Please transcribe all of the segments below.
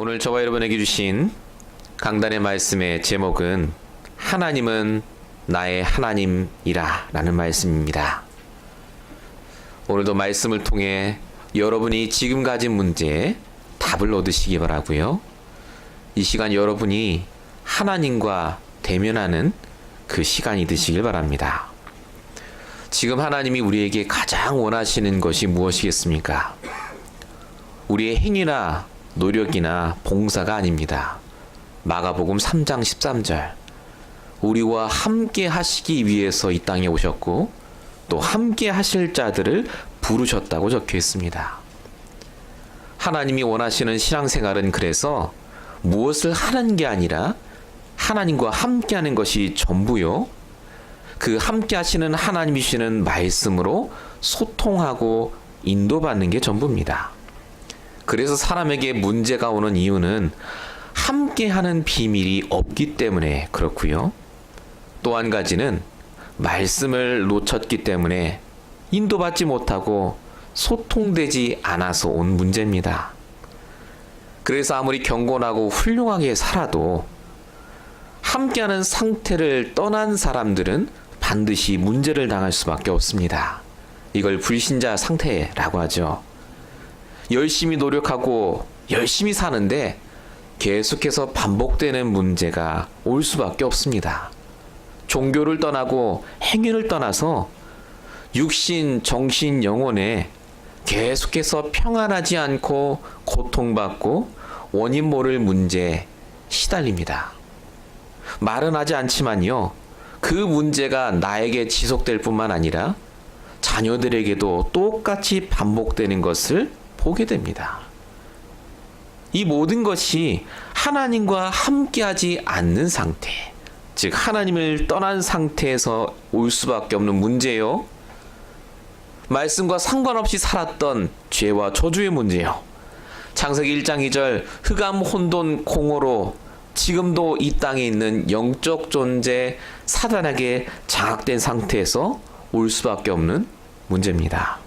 오늘 저와 여러분에게 주신 강단의 말씀의 제목은 하나님은 나의 하나님이라 라는 말씀입니다. 오늘도 말씀을 통해 여러분이 지금 가진 문제에 답을 얻으시기 바라고요. 이 시간 여러분이 하나님과 대면하는 그 시간이 되시길 바랍니다. 지금 하나님이 우리에게 가장 원하시는 것이 무엇이겠습니까? 우리의 행위나 노력이나 봉사가 아닙니다. 마가복음 3장 13절 우리와 함께 하시기 위해서 이 땅에 오셨고 또 함께 하실 자들을 부르셨다고 적혀 있습니다. 하나님이 원하시는 신앙생활은 그래서 무엇을 하는 게 아니라 하나님과 함께 하는 것이 전부요. 그 함께 하시는 하나님이시는 말씀으로 소통하고 인도받는 게 전부입니다. 그래서 사람에게 문제가 오는 이유는 함께하는 비밀이 없기 때문에 그렇고요. 또 한 가지는 말씀을 놓쳤기 때문에 인도받지 못하고 소통되지 않아서 온 문제입니다. 그래서 아무리 경건하고 훌륭하게 살아도 함께하는 상태를 떠난 사람들은 반드시 문제를 당할 수밖에 없습니다. 이걸 불신자 상태라고 하죠. 열심히 노력하고 열심히 사는데 계속해서 반복되는 문제가 올 수밖에 없습니다. 종교를 떠나고 행위를 떠나서 육신, 정신, 영혼에 계속해서 평안하지 않고 고통받고 원인 모를 문제에 시달립니다. 말은 하지 않지만요. 그 문제가 나에게 지속될 뿐만 아니라 자녀들에게도 똑같이 반복되는 것을 보게 됩니다. 이 모든 것이 하나님과 함께하지 않는 상태, 즉 하나님을 떠난 상태에서 올 수밖에 없는 문제요. 말씀과 상관없이 살았던 죄와 저주의 문제요. 창세기 1장 2절 흑암 혼돈 공허로 지금도 이 땅에 있는 영적 존재 사단에게 장악된 상태에서 올 수밖에 없는 문제입니다.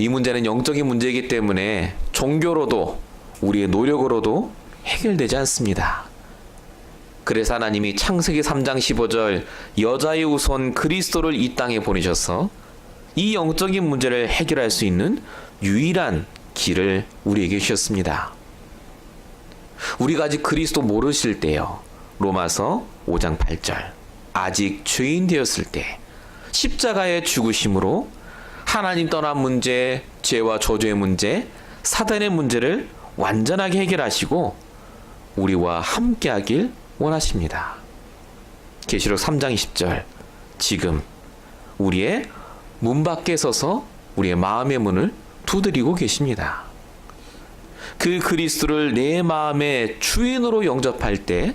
이 문제는 영적인 문제이기 때문에 종교로도 우리의 노력으로도 해결되지 않습니다. 그래서 하나님이 창세기 3장 15절 여자의 후손 그리스도를 이 땅에 보내셔서 이 영적인 문제를 해결할 수 있는 유일한 길을 우리에게 주셨습니다. 우리가 아직 그리스도 모르실 때요. 로마서 5장 8절 아직 죄인 되었을 때 십자가의 죽으심으로 하나님 떠난 문제, 죄와 저주의 문제, 사단의 문제를 완전하게 해결하시고 우리와 함께하길 원하십니다. 계시록 3장 20절 지금 우리의 문 밖에 서서 우리의 마음의 문을 두드리고 계십니다. 그 그리스도를 내 마음의 주인으로 영접할 때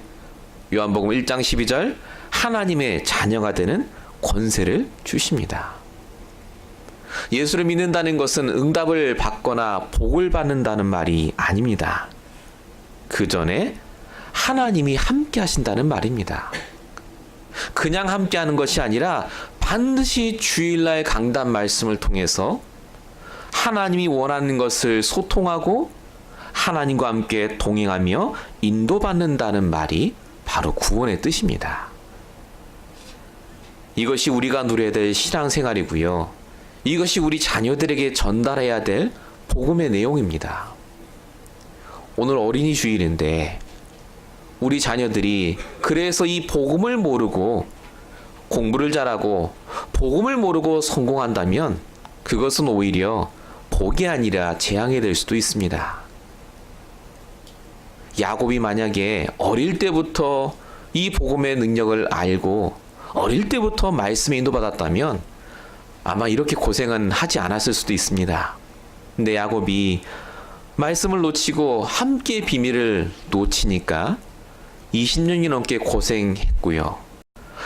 요한복음 1장 12절 하나님의 자녀가 되는 권세를 주십니다. 예수를 믿는다는 것은 응답을 받거나 복을 받는다는 말이 아닙니다. 그 전에 하나님이 함께 하신다는 말입니다. 그냥 함께 하는 것이 아니라 반드시 주일날 강단 말씀을 통해서 하나님이 원하는 것을 소통하고 하나님과 함께 동행하며 인도받는다는 말이 바로 구원의 뜻입니다. 이것이 우리가 누려야 될 신앙생활이고요. 이것이 우리 자녀들에게 전달해야 될 복음의 내용입니다. 오늘 어린이 주일인데 우리 자녀들이 그래서 이 복음을 모르고 공부를 잘하고 복음을 모르고 성공한다면 그것은 오히려 복이 아니라 재앙이 될 수도 있습니다. 야곱이 만약에 어릴 때부터 이 복음의 능력을 알고 어릴 때부터 말씀에 인도받았다면 아마 이렇게 고생은 하지 않았을 수도 있습니다. 근데 야곱이 말씀을 놓치고 함께 비밀을 놓치니까 20년이 넘게 고생했고요.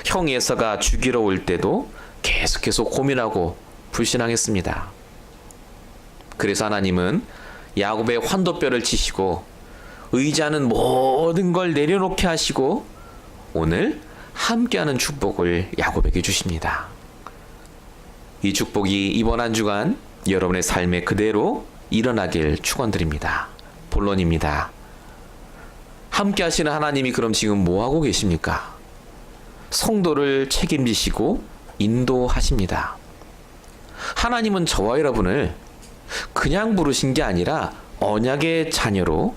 형 에서가 죽이러 올 때도 계속해서 고민하고 불신앙했습니다. 그래서 하나님은 야곱의 환도뼈를 치시고 의지하는 모든 걸 내려놓게 하시고 오늘 함께하는 축복을 야곱에게 주십니다. 이 축복이 이번 한 주간 여러분의 삶에 그대로 일어나길 축원드립니다. 본론입니다. 함께 하시는 하나님이 그럼 지금 뭐 하고 계십니까? 성도를 책임지시고 인도하십니다. 하나님은 저와 여러분을 그냥 부르신 게 아니라 언약의 자녀로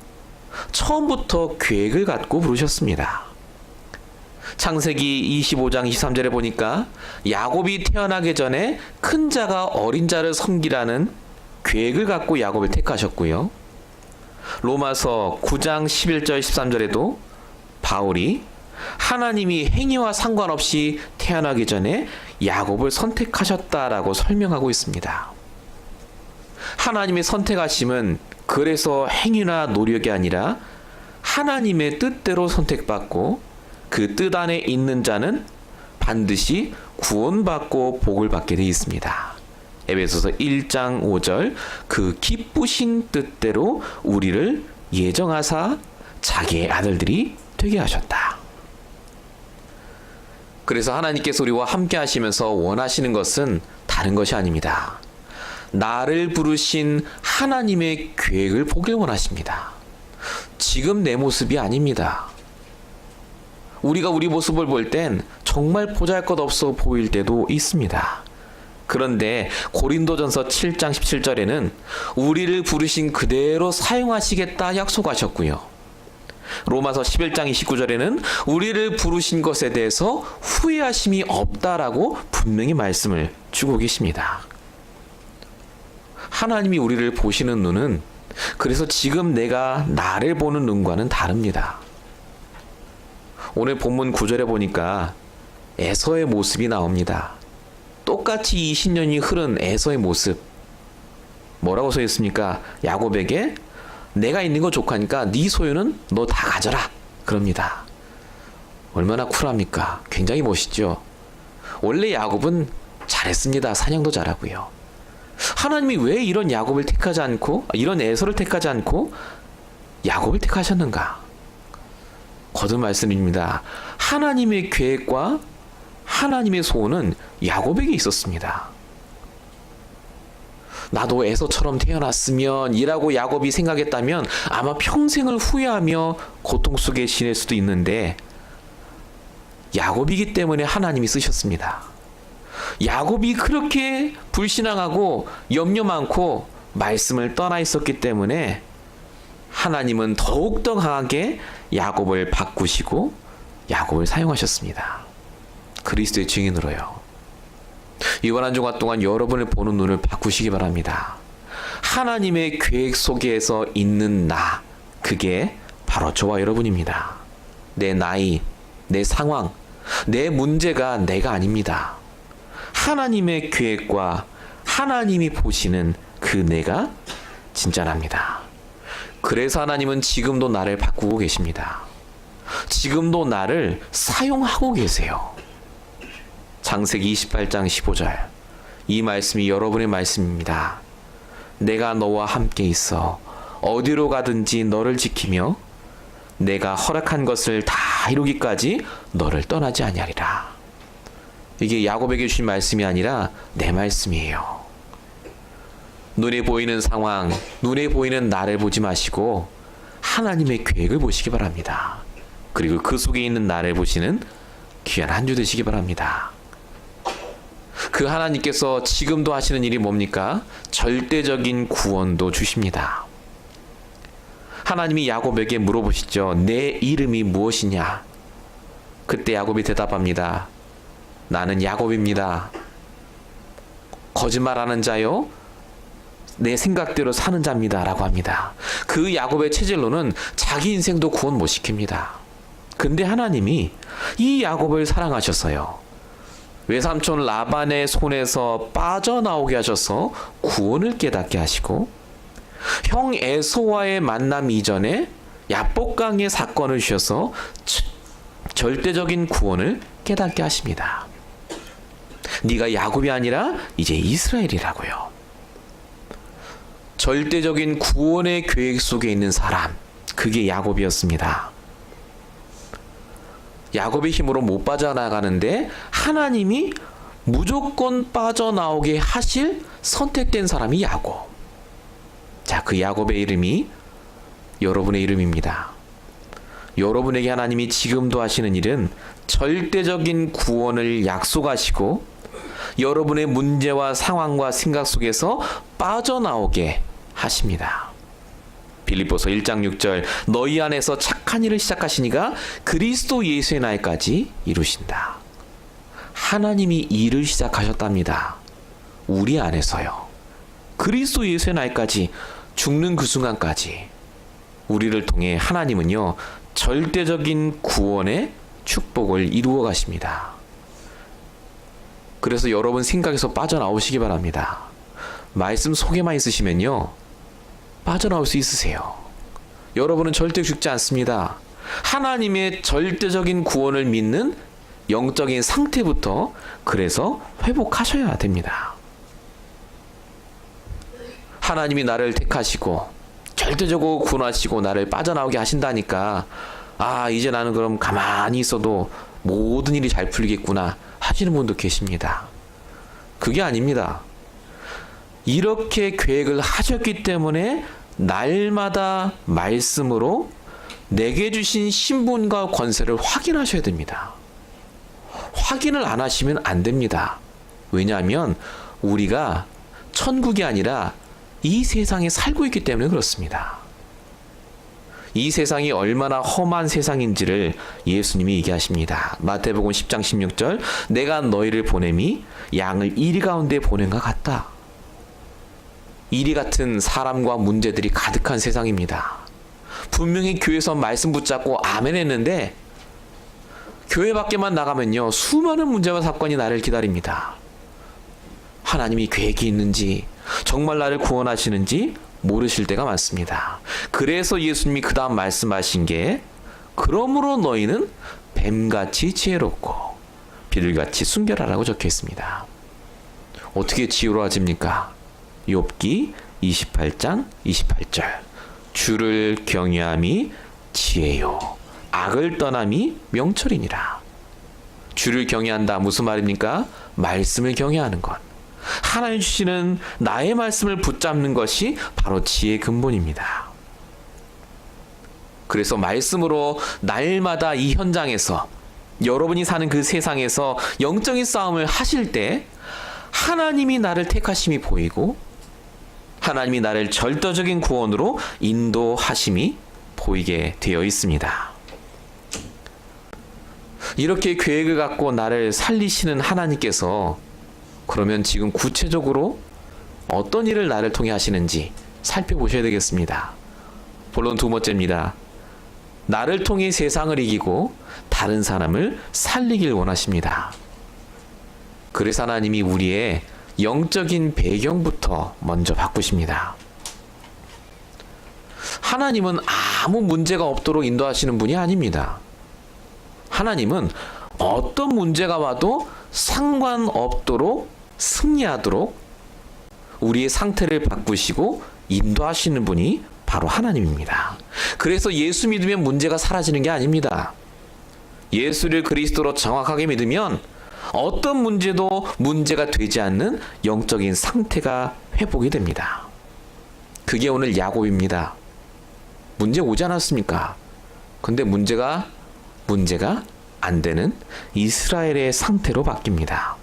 처음부터 계획을 갖고 부르셨습니다. 창세기 25장 23절에 보니까 야곱이 태어나기 전에 큰 자가 어린 자를 섬기라는 계획을 갖고 야곱을 택하셨고요. 로마서 9장 11절 13절에도 바울이 하나님이 행위와 상관없이 태어나기 전에 야곱을 선택하셨다라고 설명하고 있습니다. 하나님의 선택하심은 그래서 행위나 노력이 아니라 하나님의 뜻대로 선택받고 그 뜻 안에 있는 자는 반드시 구원받고 복을 받게 되어 있습니다. 에베소서 1장 5절 그 기쁘신 뜻대로 우리를 예정하사 자기의 아들들이 되게 하셨다. 그래서 하나님께서 우리와 함께 하시면서 원하시는 것은 다른 것이 아닙니다. 나를 부르신 하나님의 계획을 보길 원하십니다. 지금 내 모습이 아닙니다. 우리가 우리 모습을 볼 땐 정말 보잘것없어 보일 때도 있습니다. 그런데 고린도전서 7장 17절에는 우리를 부르신 그대로 사용하시겠다 약속하셨고요. 로마서 11장 29절에는 우리를 부르신 것에 대해서 후회하심이 없다라고 분명히 말씀을 주고 계십니다. 하나님이 우리를 보시는 눈은 그래서 지금 내가 나를 보는 눈과는 다릅니다. 오늘 본문 9절에 보니까 에서의 모습이 나옵니다. 똑같이 20년이 흐른 에서의 모습. 뭐라고 써 있습니까? 야곱에게 내가 있는 거 족하니까 네 소유는 너 다 가져라. 그럽니다. 얼마나 쿨합니까? 굉장히 멋있죠. 원래 야곱은 잘했습니다. 사냥도 잘하고요. 하나님이 왜 이런 야곱을 택하지 않고 이런 에서를 택하지 않고 야곱을 택하셨는가? 거듭 말씀입니다. 하나님의 계획과 하나님의 소원은 야곱에게 있었습니다. 나도 에서처럼 태어났으면 이라고 야곱이 생각했다면 아마 평생을 후회하며 고통 속에 지낼 수도 있는데 야곱이기 때문에 하나님이 쓰셨습니다. 야곱이 그렇게 불신앙하고 염려 많고 말씀을 떠나 있었기 때문에 하나님은 더욱더 강하게 야곱을 바꾸시고 야곱을 사용하셨습니다. 그리스도의 증인으로요. 이번 한 주간 동안 여러분을 보는 눈을 바꾸시기 바랍니다. 하나님의 계획 속에서 있는 나, 그게 바로 저와 여러분입니다. 내 나이, 내 상황, 내 문제가 내가 아닙니다. 하나님의 계획과 하나님이 보시는 그 내가 진짜랍니다. 그래서 하나님은 지금도 나를 바꾸고 계십니다. 지금도 나를 사용하고 계세요. 창세기 28장 15절 이 말씀이 여러분의 말씀입니다. 내가 너와 함께 있어 어디로 가든지 너를 지키며 내가 허락한 것을 다 이루기까지 너를 떠나지 아니하리라. 이게 야곱에게 주신 말씀이 아니라 내 말씀이에요. 눈에 보이는 상황, 눈에 보이는 나를 보지 마시고 하나님의 계획을 보시기 바랍니다. 그리고 그 속에 있는 나를 보시는 귀한 한 주 되시기 바랍니다. 그 하나님께서 지금도 하시는 일이 뭡니까? 절대적인 구원도 주십니다. 하나님이 야곱에게 물어보시죠. 내 이름이 무엇이냐? 그때 야곱이 대답합니다. 나는 야곱입니다. 거짓말하는 자요? 내 생각대로 사는 자입니다. 라고 합니다. 그 야곱의 체질로는 자기 인생도 구원 못 시킵니다. 근데 하나님이 이 야곱을 사랑하셨어요. 외삼촌 라반의 손에서 빠져나오게 하셔서 구원을 깨닫게 하시고 형 에서와의 만남 이전에 야복강의 사건을 주셔서 절대적인 구원을 깨닫게 하십니다. 네가 야곱이 아니라 이제 이스라엘이라고요. 절대적인 구원의 계획 속에 있는 사람, 그게 야곱이었습니다. 야곱의 힘으로 못 빠져나가는데 하나님이 무조건 빠져나오게 하실 선택된 사람이 야곱. 자, 그 야곱의 이름이 여러분의 이름입니다. 여러분에게 하나님이 지금도 하시는 일은 절대적인 구원을 약속하시고 여러분의 문제와 상황과 생각 속에서 빠져나오게 하십니다. 빌립보서 1장 6절 너희 안에서 착한 일을 시작하시니가 그리스도 예수의 날까지 이루신다. 하나님이 일을 시작하셨답니다. 우리 안에서요. 그리스도 예수의 날까지 죽는 그 순간까지 우리를 통해 하나님은요 절대적인 구원의 축복을 이루어 가십니다. 그래서 여러분 생각에서 빠져나오시기 바랍니다. 말씀 속에만 있으시면요 빠져나올 수 있으세요. 여러분은 절대 죽지 않습니다. 하나님의 절대적인 구원을 믿는 영적인 상태부터 그래서 회복하셔야 됩니다. 하나님이 나를 택하시고 절대적으로 구원하시고 나를 빠져나오게 하신다니까 이제 나는 그럼 가만히 있어도 모든 일이 잘 풀리겠구나 하시는 분도 계십니다. 그게 아닙니다. 이렇게 계획을 하셨기 때문에 날마다 말씀으로 내게 주신 신분과 권세를 확인하셔야 됩니다. 확인을 안 하시면 안 됩니다. 왜냐하면 우리가 천국이 아니라 이 세상에 살고 있기 때문에 그렇습니다. 이 세상이 얼마나 험한 세상인지를 예수님이 얘기하십니다. 마태복음 10장 16절 내가 너희를 보냄이 양을 이리 가운데 보냄과 같다. 이리 같은 사람과 문제들이 가득한 세상입니다. 분명히 교회에서 말씀 붙잡고 아멘 했는데 교회 밖에만 나가면요 수많은 문제와 사건이 나를 기다립니다. 하나님이 계획이 있는지 정말 나를 구원하시는지 모르실 때가 많습니다. 그래서 예수님이 그 다음 말씀하신 게 그러므로 너희는 뱀같이 지혜롭고 비둘기같이 순결하라고 적혀 있습니다. 어떻게 지혜로워집니까? 욥기 28장 28절 주를 경외함이 지혜요 악을 떠남이 명철이니라. 주를 경외한다 무슨 말입니까? 말씀을 경외하는 것. 하나님 주시는 나의 말씀을 붙잡는 것이 바로 지혜의 근본입니다. 그래서 말씀으로 날마다 이 현장에서 여러분이 사는 그 세상에서 영적인 싸움을 하실 때 하나님이 나를 택하심이 보이고 하나님이 나를 절대적인 구원으로 인도하심이 보이게 되어 있습니다. 이렇게 계획을 갖고 나를 살리시는 하나님께서 그러면 지금 구체적으로 어떤 일을 나를 통해 하시는지 살펴보셔야 되겠습니다. 본론 두 번째입니다. 나를 통해 세상을 이기고 다른 사람을 살리길 원하십니다. 그래서 하나님이 우리의 영적인 배경부터 먼저 바꾸십니다. 하나님은 아무 문제가 없도록 인도하시는 분이 아닙니다. 하나님은 어떤 문제가 와도 상관없도록 승리하도록 우리의 상태를 바꾸시고 인도하시는 분이 바로 하나님입니다. 그래서 예수 믿으면 문제가 사라지는 게 아닙니다. 예수를 그리스도로 정확하게 믿으면 어떤 문제도 문제가 되지 않는 영적인 상태가 회복이 됩니다. 그게 오늘 야곱입니다. 문제 오지 않았습니까? 근데 문제가 안 되는 이스라엘의 상태로 바뀝니다.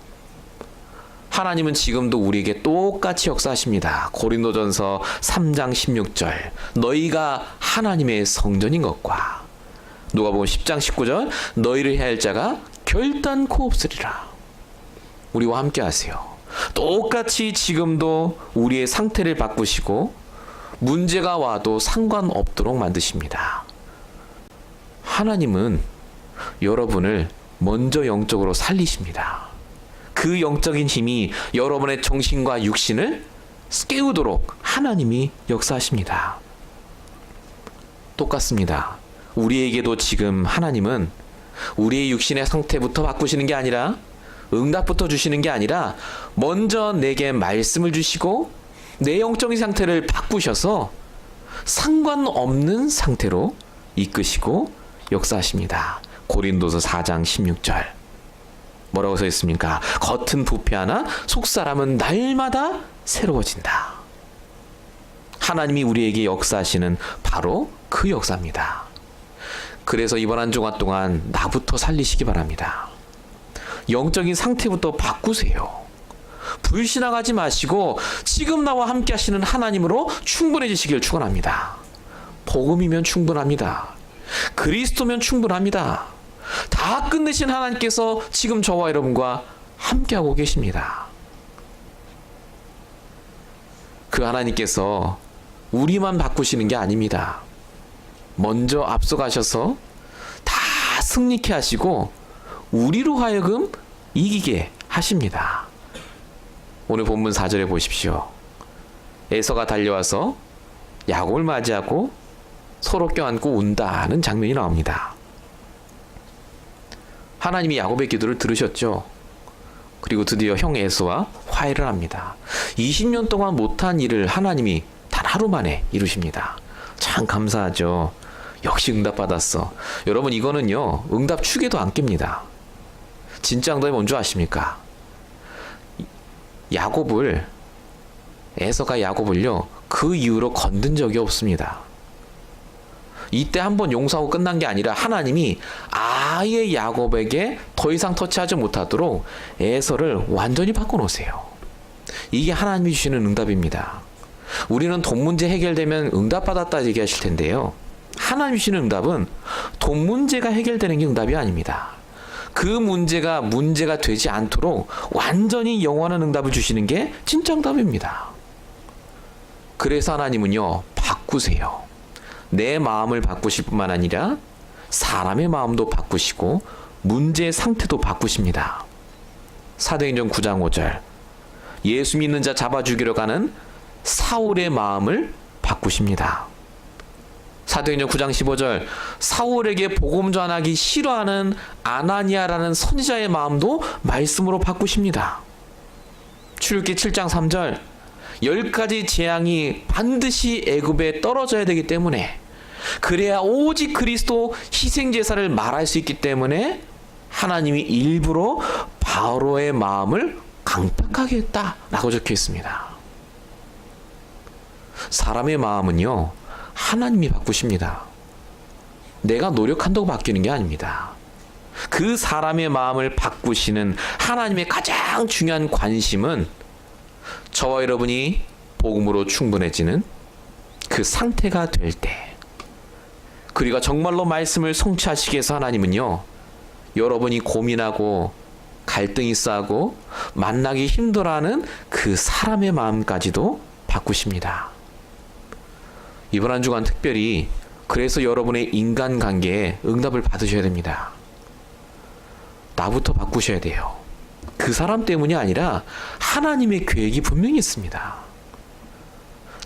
하나님은 지금도 우리에게 똑같이 역사하십니다. 고린도전서 3장 16절 너희가 하나님의 성전인 것과 누가복음 10장 19절 너희를 해할 자가 결단코 없으리라. 우리와 함께 하세요. 똑같이 지금도 우리의 상태를 바꾸시고 문제가 와도 상관없도록 만드십니다. 하나님은 여러분을 먼저 영적으로 살리십니다. 그 영적인 힘이 여러분의 정신과 육신을 깨우도록 하나님이 역사하십니다. 똑같습니다. 우리에게도 지금 하나님은 우리의 육신의 상태부터 바꾸시는 게 아니라 응답부터 주시는 게 아니라 먼저 내게 말씀을 주시고 내 영적인 상태를 바꾸셔서 상관없는 상태로 이끄시고 역사하십니다. 고린도서 4장 16절 뭐라고 써 있습니까? 겉은 부패하나 속사람은 날마다 새로워진다. 하나님이 우리에게 역사하시는 바로 그 역사입니다. 그래서 이번 한 주간 동안 나부터 살리시기 바랍니다. 영적인 상태부터 바꾸세요. 불신앙하지 마시고 지금 나와 함께 하시는 하나님으로 충분해지시길 축원합니다. 복음이면 충분합니다. 그리스도면 충분합니다. 다 끝내신 하나님께서 지금 저와 여러분과 함께하고 계십니다. 그 하나님께서 우리만 바꾸시는 게 아닙니다. 먼저 앞서가셔서 다 승리케 하시고 우리로 하여금 이기게 하십니다. 오늘 본문 4절에 보십시오. 에서가 달려와서 야곱을 맞이하고 서로 껴안고 운다는 장면이 나옵니다. 하나님이 야곱의 기도를 들으셨죠. 그리고 드디어 형 에서와 화해를 합니다. 20년 동안 못한 일을 하나님이 단 하루 만에 이루십니다. 참 감사하죠. 역시 응답받았어. 여러분, 이거는요, 응답 축에도 안 낍니다. 진짜 응답이 뭔지 아십니까? 에서가 야곱을요, 그 이후로 건든 적이 없습니다. 이때 한번 용서하고 끝난 게 아니라 하나님이 아예 야곱에게 더 이상 터치하지 못하도록 에서를 완전히 바꿔놓으세요. 이게 하나님이 주시는 응답입니다. 우리는 돈 문제 해결되면 응답받았다 얘기하실 텐데요. 하나님이 주시는 응답은 돈 문제가 해결되는 게 응답이 아닙니다. 그 문제가 되지 않도록 완전히 영원한 응답을 주시는 게 진짜 응답입니다. 그래서 하나님은요, 바꾸세요. 내 마음을 바꾸실 뿐만 아니라 사람의 마음도 바꾸시고 문제의 상태도 바꾸십니다. 사도행전 9장 5절, 예수 믿는 자 잡아 죽이러 가는 사울의 마음을 바꾸십니다. 사도행전 9장 15절, 사울에게 복음 전하기 싫어하는 아나니아라는 선지자의 마음도 말씀으로 바꾸십니다. 출애굽기 7장 3절, 10가지 재앙이 반드시 애굽에 떨어져야 되기 때문에, 그래야 오직 그리스도 희생제사를 말할 수 있기 때문에 하나님이 일부러 바로의 마음을 강팍하게 했다라고 적혀 있습니다. 사람의 마음은요, 하나님이 바꾸십니다. 내가 노력한다고 바뀌는 게 아닙니다. 그 사람의 마음을 바꾸시는 하나님의 가장 중요한 관심은 저와 여러분이 복음으로 충분해지는 그 상태가 될 때, 그리고 정말로 말씀을 성취하시기 위해서 하나님은요, 여러분이 고민하고 갈등이 쌓고 만나기 힘들어하는 그 사람의 마음까지도 바꾸십니다. 이번 한 주간 특별히 그래서 여러분의 인간관계에 응답을 받으셔야 됩니다. 나부터 바꾸셔야 돼요. 그 사람 때문이 아니라 하나님의 계획이 분명히 있습니다.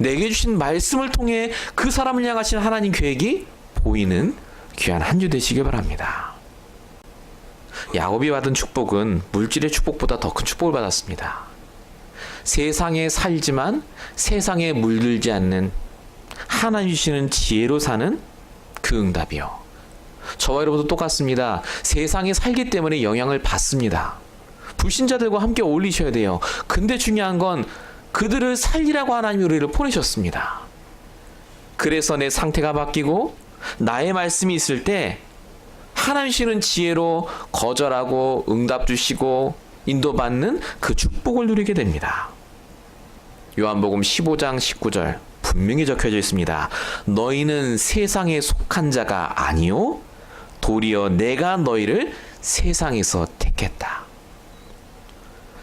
내게 주신 말씀을 통해 그 사람을 향하신 하나님 계획이 보이는 귀한 한 주 되시길 바랍니다. 야곱이 받은 축복은 물질의 축복보다 더 큰 축복을 받았습니다. 세상에 살지만 세상에 물들지 않는 하나님 주시는 지혜로 사는 그 응답이요. 저와 여러분도 똑같습니다. 세상에 살기 때문에 영향을 받습니다. 불신자들과 함께 어울리셔야 돼요. 근데 중요한 건 그들을 살리라고 하나님이 우리를 보내셨습니다. 그래서 내 상태가 바뀌고 나의 말씀이 있을 때 하나님 주시는 지혜로 거절하고 응답 주시고 인도받는 그 축복을 누리게 됩니다. 요한복음 15장 19절 분명히 적혀져 있습니다. 너희는 세상에 속한 자가 아니요 도리어 내가 너희를 세상에서 택했다.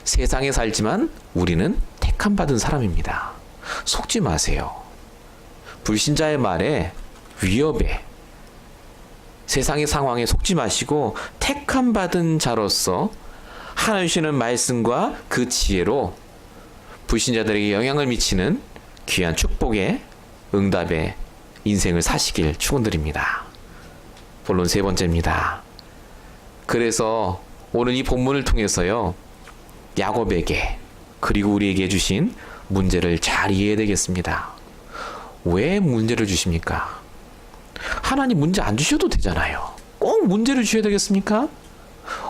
세상에 살지만 우리는 택함 받은 사람입니다. 속지 마세요. 불신자의 말에 위협에 세상의 상황에 속지 마시고 택함 받은 자로서 하나님 주시는 말씀과 그 지혜로 불신자들에게 영향을 미치는 귀한 축복의 응답의 인생을 사시길 축원드립니다. 본론 세 번째입니다. 그래서 오늘 이 본문을 통해서요, 야곱에게 그리고 우리에게 주신 문제를 잘 이해해야 되겠습니다. 왜 문제를 주십니까? 하나님 문제 안 주셔도 되잖아요. 꼭 문제를 주셔야 되겠습니까?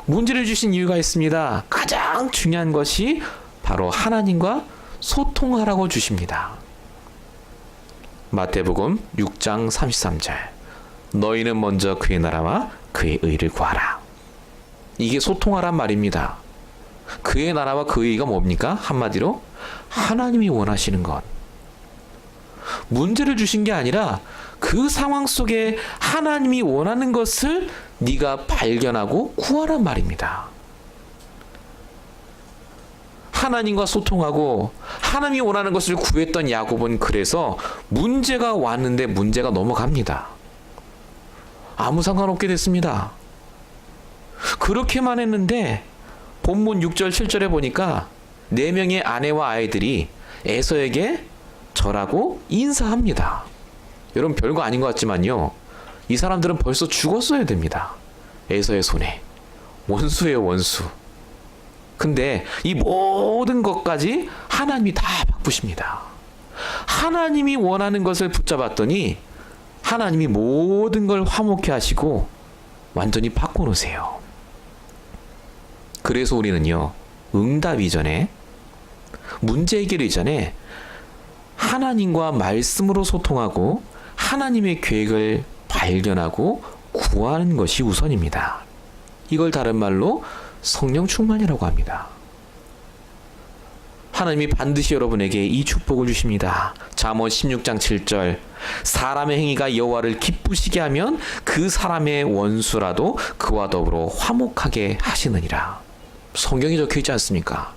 문제를 주신 이유가 있습니다. 가장 중요한 것이 바로 하나님과 소통하라고 주십니다. 마태복음 6장 33절. 너희는 먼저 그의 나라와 그의 의를 구하라. 이게 소통하란 말입니다. 그의 나라와 그의 의가 뭡니까? 한마디로 하나님이 원하시는 것. 문제를 주신 게 아니라 그 상황 속에 하나님이 원하는 것을 네가 발견하고 구하란 말입니다. 하나님과 소통하고 하나님이 원하는 것을 구했던 야곱은 그래서 문제가 왔는데 문제가 넘어갑니다. 아무 상관없게 됐습니다. 그렇게만 했는데 본문 6절 7절에 보니까 4명의 아내와 아이들이 에서에게 절하고 인사합니다. 여러분 별거 아닌 것 같지만요, 이 사람들은 벌써 죽었어야 됩니다. 에서의 손에. 원수예요, 원수. 근데 이 모든 것까지 하나님이 다 바꾸십니다. 하나님이 원하는 것을 붙잡았더니 하나님이 모든 걸 화목해 하시고 완전히 바꿔놓으세요. 그래서 우리는요, 응답 이전에, 문제 해결 이전에 하나님과 말씀으로 소통하고 하나님의 계획을 발견하고 구하는 것이 우선입니다. 이걸 다른 말로 성령 충만이라고 합니다. 하나님이 반드시 여러분에게 이 축복을 주십니다. 잠언 16장 7절. 사람의 행위가 여호와를 기쁘시게 하면 그 사람의 원수라도 그와 더불어 화목하게 하시느니라. 성경에 적혀 있지 않습니까?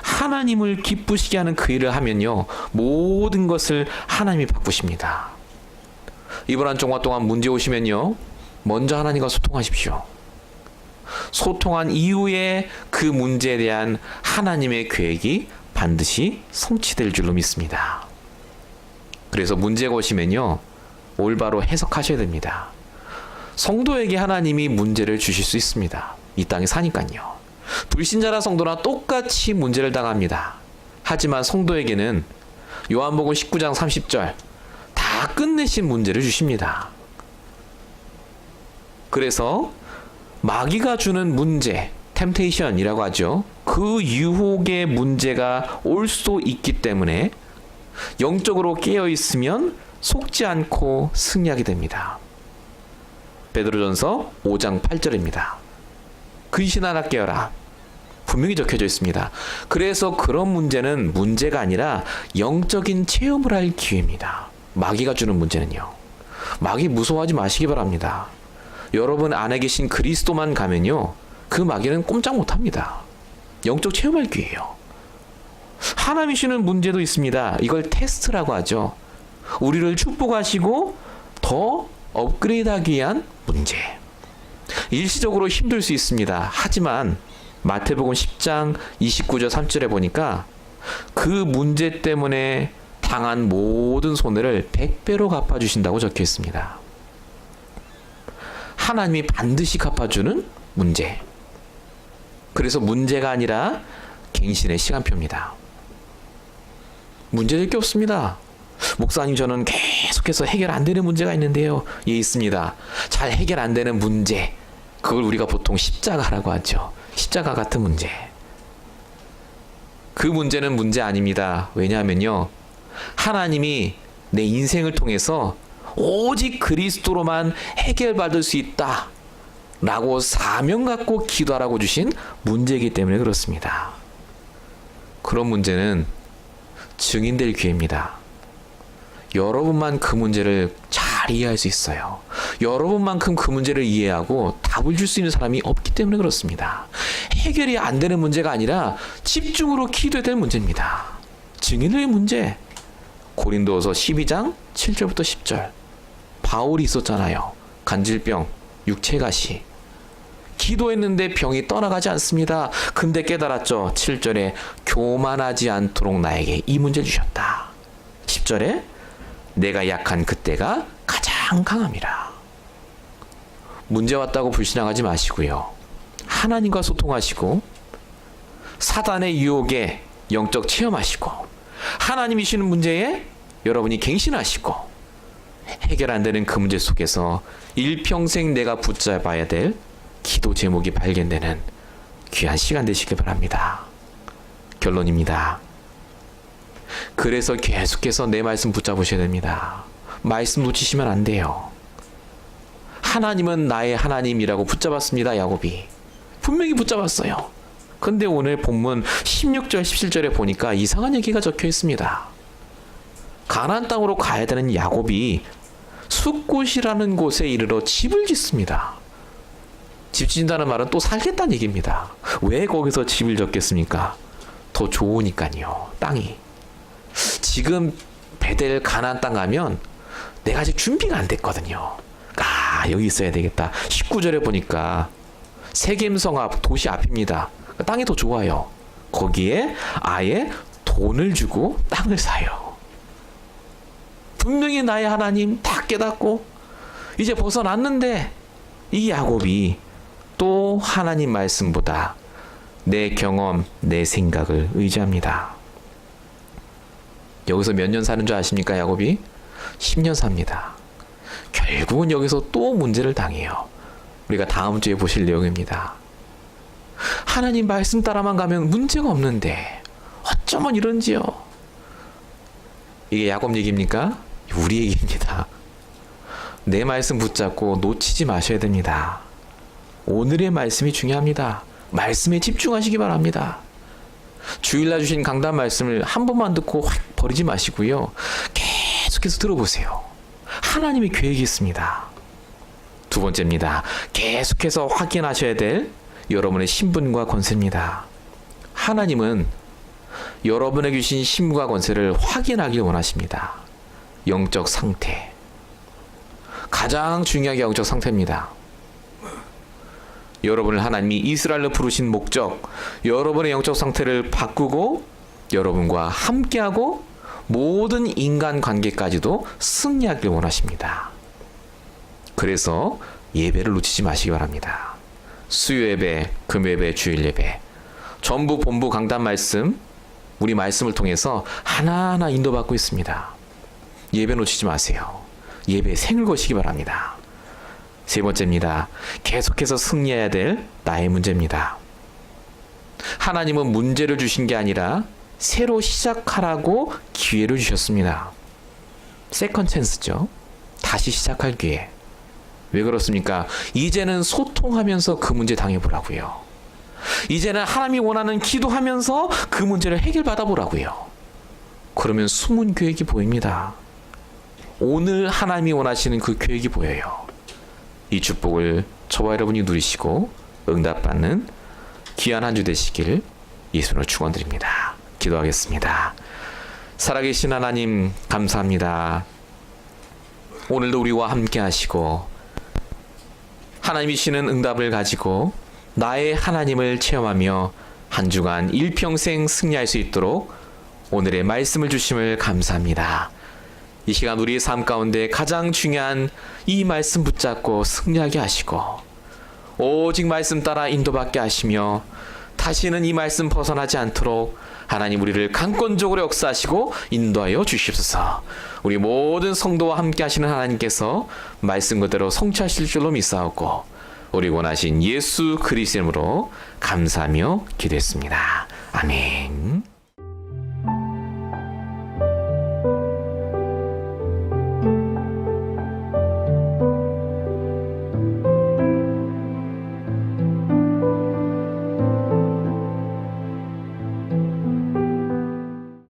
하나님을 기쁘시게 하는 그 일을 하면요, 모든 것을 하나님이 바꾸십니다. 이번 한 주간 동안 문제 오시면요, 먼저 하나님과 소통하십시오. 소통한 이후에 그 문제에 대한 하나님의 계획이 반드시 성취될 줄로 믿습니다. 그래서 문제가 오시면요, 올바로 해석하셔야 됩니다. 성도에게 하나님이 문제를 주실 수 있습니다. 이 땅에 사니까요. 불신자나 성도나 똑같이 문제를 당합니다. 하지만 성도에게는 요한복음 19장 30절 다 끝내신 문제를 주십니다. 그래서 마귀가 주는 문제, 템테이션이라고 하죠. 그 유혹의 문제가 올 수도 있기 때문에 영적으로 깨어 있으면 속지 않고 승리하게 됩니다. 베드로전서 5장 8절입니다. 근신 하나 깨어라. 분명히 적혀져 있습니다. 그래서 그런 문제는 문제가 아니라 영적인 체험을 할 기회입니다. 마귀가 주는 문제는요. 마귀 무서워하지 마시기 바랍니다. 여러분 안에 계신 그리스도만 가면요, 그 마귀는 꼼짝 못합니다. 영적 체험할 기회예요. 하나님이 주는 문제도 있습니다. 이걸 테스트라고 하죠. 우리를 축복하시고 더 업그레이드하기 위한 문제. 일시적으로 힘들 수 있습니다. 하지만 마태복음 10장 29절 3절에 보니까 그 문제 때문에 당한 모든 손해를 100배로 갚아주신다고 적혀 있습니다. 하나님이 반드시 갚아주는 문제. 그래서 문제가 아니라 갱신의 시간표입니다. 문제될 게 없습니다. 목사님, 저는 계속해서 해결 안 되는 문제가 있는데요. 예, 있습니다. 잘 해결 안 되는 문제. 그걸 우리가 보통 십자가라고 하죠. 십자가 같은 문제. 그 문제는 문제 아닙니다. 왜냐하면요, 하나님이 내 인생을 통해서 오직 그리스도로만 해결받을 수 있다 라고 사명 갖고 기도하라고 주신 문제이기 때문에 그렇습니다. 그런 문제는 증인될 기회입니다. 여러분만 그 문제를 잘 이해할 수 있어요. 여러분만큼 그 문제를 이해하고 답을 줄 수 있는 사람이 없기 때문에 그렇습니다. 해결이 안 되는 문제가 아니라 집중으로 기도해야 될 문제입니다. 증인의 문제. 고린도서 12장 7절부터 10절. 바울이 있었잖아요. 간질병, 육체가시. 기도했는데 병이 떠나가지 않습니다. 근데 깨달았죠. 7절에 교만하지 않도록 나에게 이 문제를 주셨다. 10절에 내가 약한 그때가 가장 강함이라. 문제 왔다고 불신앙하지 마시고요. 하나님과 소통하시고 사단의 유혹에 영적 체험하시고 하나님이 주시는 문제에 여러분이 갱신하시고 해결 안 되는 그 문제 속에서 일평생 내가 붙잡아야 될 기도 제목이 발견되는 귀한 시간 되시길 바랍니다. 결론입니다. 그래서 계속해서 내 말씀 붙잡으셔야 됩니다. 말씀 놓치시면 안 돼요. 하나님은 나의 하나님이라고 붙잡았습니다. 야곱이 분명히 붙잡았어요. 근데 오늘 본문 16절 17절에 보니까 이상한 얘기가 적혀 있습니다. 가나안 땅으로 가야 되는 야곱이 숫곳이라는 곳에 이르러 집을 짓습니다. 집 짓는다는 말은 또 살겠다는 얘기입니다. 왜 거기서 집을 짓겠습니까? 더 좋으니까요. 땅이. 지금 베델 가나안 땅 가면 내가 아직 준비가 안 됐거든요. 여기 있어야 되겠다. 19절에 보니까 세겜성 앞 도시 앞입니다. 땅이 더 좋아요. 거기에 아예 돈을 주고 땅을 사요. 분명히 나의 하나님 다 깨닫고 이제 벗어났는데 이 야곱이 또 하나님 말씀보다 내 경험, 내 생각을 의지합니다. 여기서 몇 년 사는 줄 아십니까? 야곱이 10년 삽니다. 결국은 여기서 또 문제를 당해요. 우리가 다음 주에 보실 내용입니다. 하나님 말씀 따라만 가면 문제가 없는데 어쩌면 이런지요. 이게 야곱 얘기입니까? 우리 얘기입니다. 내 말씀 붙잡고 놓치지 마셔야 됩니다. 오늘의 말씀이 중요합니다. 말씀에 집중하시기 바랍니다. 주일날 주신 강단 말씀을 한 번만 듣고 확 버리지 마시고요. 계속해서 들어보세요. 하나님의 계획이 있습니다. 두 번째입니다. 계속해서 확인하셔야 될 여러분의 신분과 권세입니다. 하나님은 여러분에게 주신 신분과 권세를 확인하길 원하십니다. 영적 상태. 가장 중요하게 영적 상태입니다. 여러분을 하나님이 이스라엘로 부르신 목적, 여러분의 영적 상태를 바꾸고 여러분과 함께하고 모든 인간 관계까지도 승리하길 원하십니다. 그래서 예배를 놓치지 마시기 바랍니다. 수요 예배, 금 예배, 주일 예배, 전부 본부 강단 말씀, 우리 말씀을 통해서 하나하나 인도받고 있습니다. 예배 놓치지 마세요. 예배에 생을 거시기 바랍니다. 세 번째입니다. 계속해서 승리해야 될 나의 문제입니다. 하나님은 문제를 주신 게 아니라 새로 시작하라고 기회를 주셨습니다. 세컨 찬스죠. 다시 시작할 기회. 왜 그렇습니까? 이제는 소통하면서 그 문제 당해보라고요. 이제는 하나님이 원하는 기도하면서 그 문제를 해결받아 보라고요. 그러면 숨은 계획이 보입니다. 오늘 하나님이 원하시는 그 계획이 보여요. 이 축복을 저와 여러분이 누리시고 응답받는 귀한 한 주 되시길 예수님으로 축원드립니다. 기도하겠습니다. 살아계신 하나님 감사합니다. 오늘도 우리와 함께 하시고 하나님이 주시는 응답을 가지고 나의 하나님을 체험하며 한 주간 일평생 승리할 수 있도록 오늘의 말씀을 주심을 감사합니다. 이 시간 우리의 삶 가운데 가장 중요한 이 말씀 붙잡고 승리하게 하시고 오직 말씀 따라 인도받게 하시며 다시는 이 말씀 벗어나지 않도록 하나님 우리를 강권적으로 역사하시고 인도하여 주시옵소서. 우리 모든 성도와 함께 하시는 하나님께서 말씀 그대로 성취하실 줄로 믿사옵고 우리 원하신 예수 그리스도 이름으로 감사하며 기도했습니다. 아멘.